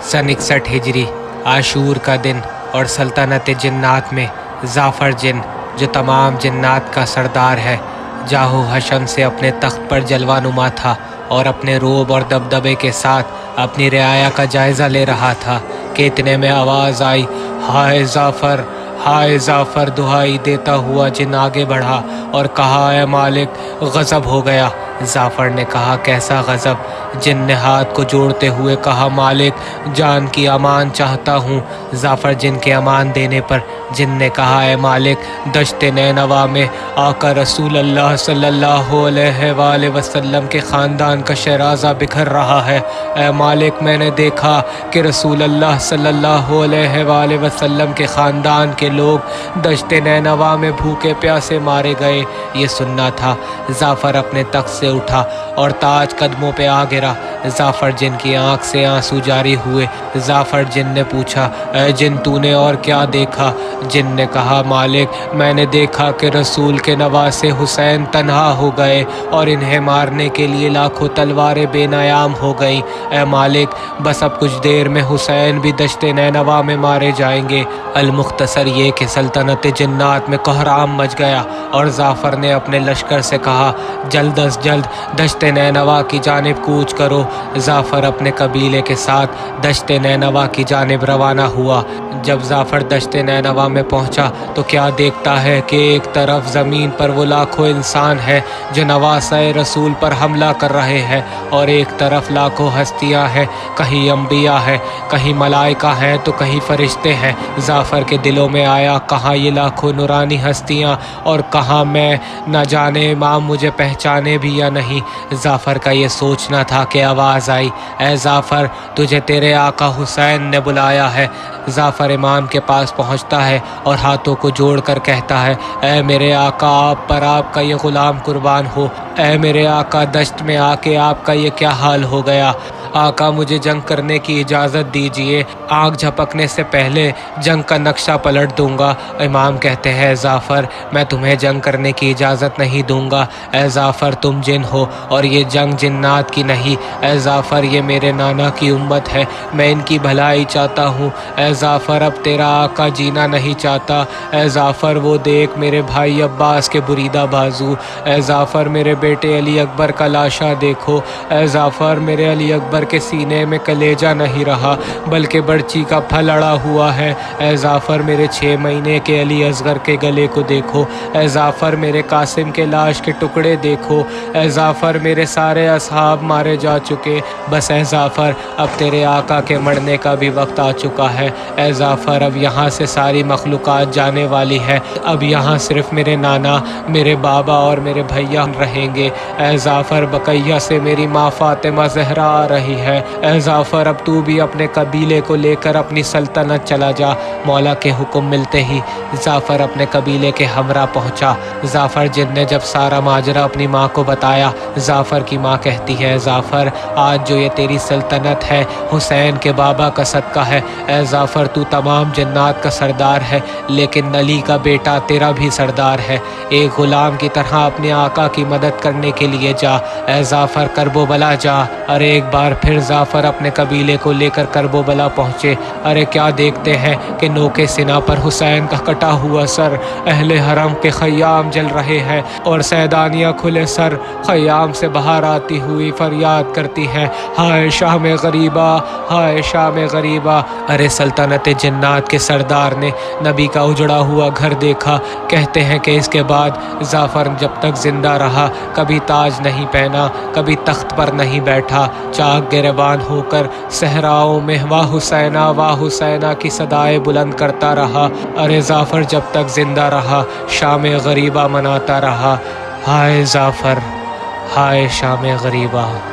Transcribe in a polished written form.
सन 61 हिजरी आशूर का दिन और सल्तनत जिन्नात में जाफ़र जिन जो तमाम जिन्नात का सरदार है जाहो हशन से अपने तख्त पर जलवानुमा था और अपने रोब और दबदबे के साथ अपनी रियाया का जायज़ा ले रहा था कि इतने में आवाज़ आई, हाय जाफ़र, हाय जाफ़र। दुहाई देता हुआ जिन आगे बढ़ा और कहा, ए मालिक, गज़ब हो गया। जाफ़र ने कहा, कैसा गज़ब? जिन ने हाथ को जोड़ते हुए कहा, मालिक, जान की अमान चाहता हूँ। जाफ़र जिन के अमान देने पर जिन ने कहा, ए मालिक, दश्त नैनवा में आकर रसूल अल्लाह सल्लल्लाहु अलैहि वसल्लम के ख़ानदान का शराज़ा बिखर रहा है। ए मालिक, मैंने देखा कि रसूल अल्लाह सल्लल्लाहु अलैहि वसल्लम के ख़ानदान के लोग दश्त नैनवा में भूखे प्यासे मारे गए। ये सुनना था। जाफ़र अपने तख्त से उठा और ताज कदमों पे आ गिरा। जाफ़र जिन की आंख से आंसू जारी हुए। जाफ़र जिन ने पूछा, ऐ जिन, तूने और क्या देखा? जिन ने कहा, मालिक, मैंने देखा कि रसूल के नवासे हुसैन तन्हा हो गए और इन्हें मारने के लिए लाखों तलवारें बेनायाम हो गईं। ऐ मालिक, बस अब कुछ देर में हुसैन भी दश्त नैनवा में मारे जाएंगे। अलमुख्तसर ये कि सल्तनत जिन्नात में कोहराम मच गया और जाफ़र ने अपने लश्कर से कहा, जल्द अज जल्द दश्त नैनवा की जानिब कूच करो। जाफ़र अपने कबीले के साथ दश्त नैनवा की जानिब रवाना हुआ। जब जाफ़र दश्त नैनवा में पहुंचा तो क्या देखता है कि एक तरफ ज़मीन पर वो लाखों इंसान हैं जो नवासे रसूल पर हमला कर रहे हैं और एक तरफ लाखों हस्तियां हैं, कहीं अम्बिया हैं, कहीं मलाइका हैं तो कहीं फरिश्ते हैं। जाफ़र के दिलों में आया, कहाँ ये लाखों नूरानी हस्तियां और कहाँ मैं, न जाने इमाम मुझे पहचाने भी या नहीं। जाफ़र का ये सोचना था कि आवाज़ आई, ऐ जाफ़र, तुझे तेरे आका हुसैन ने बुलाया है। जाफ़र इमाम के पास पहुंचता है और हाथों को जोड़कर कहता है, ऐ मेरे आका, आप पर आपका ये ग़ुलाम कुर्बान हो। ऐ मेरे आका, दश्त में आके आपका ये क्या हाल हो गया? आका, मुझे जंग करने की इजाज़त दीजिए, आँख झपकने से पहले जंग का नक्शा पलट दूंगा। इमाम कहते हैं, जाफ़र, मैं तुम्हें जंग करने की इजाज़त नहीं दूंगा। ऐ जाफ़र, तुम जिन हो और ये जंग जिन्नात की नहीं। ऐ जाफ़र, ये मेरे नाना की उम्मत है, मैं इनकी भलाई चाहता हूँ। ऐ जाफ़र, अब तेरा आका जीना नहीं चाहता। ऐ जाफ़र, वो देख मेरे भाई अब्बास के बुरीदा बाजू। ऐ जाफ़र, मेरे बेटे अली अकबर का लाशा देखो। ऐ जाफ़र, मेरे अली अकबर के सीने में कलेजा नहीं रहा बल्कि बर्ची का फल अड़ा हुआ है। ऐ जाफ़र, मेरे 6 महीने के अली असगर के गले को देखो। ऐ जाफ़र, मेरे कासिम के लाश के टुकड़े देखो। ऐ जाफ़र, मेरे सारे असहाब मारे जा चुके। बस ऐ जाफ़र, अब तेरे आका के मरने का भी वक्त आ चुका है। ऐ जाफ़र, अब यहाँ से सारी मखलूक़ात जाने वाली है। अब यहाँ सिर्फ मेरे नाना, मेरे बाबा और मेरे भैया रहेंगे। ऐ जाफ़र, बकैया से मेरी माँ फ़ातिमा ज़हरा आ रही है। ऐ जाफ़र, अब तू भी अपने कबीले को लेकर अपनी सल्तनत चला जा। मौला के हुक्म मिलते ही जाफ़र अपने कबीले के हमरा पहुँचा। जाफ़र जिन ने जब सारा माजरा अपनी माँ को बताया, जाफ़र की माँ कहती है, जाफ़र, आज जो ये तेरी सल्तनत है हुसैन के बाबा का सदका है। ऐ जाफ़र, तू तमाम जन्नात का सरदार है, लेकिन अली का बेटा तेरा भी सरदार है। एक ग़ुलाम की तरह अपने आका की मदद करने के लिए जा। ऐ जाफ़र, करबोबला जा। अरे एक बार फिर जाफ़र अपने कबीले को लेकर करबोबला पहुँचे। अरे क्या देखते हैं कि नोके सिना पर हुसैन का कटा हुआ सर। अहले हरम के ख़याम जल रहे हैं और सैदानियाँ खुले सर ख़याम से बाहर आती हुई फरियाद करती हैं, हाय शाम गरीबा, हाय शाम गरीबा। अरे सल्तनत जिन्नात के सरदार ने नबी का उजड़ा हुआ घर देखा। कहते हैं कि इसके बाद जाफ़र जब तक ज़िंदा रहा कभी ताज नहीं पहना, कभी तख्त पर नहीं बैठा। चाक गिरबान होकर सहराओं में वाह हुसैना की सदाएं बुलंद करता रहा। अरे जाफ़र जब तक ज़िंदा रहा शाम गरीबा मनाता रहा। हाय जाफ़र, हाय शाम गरीबा।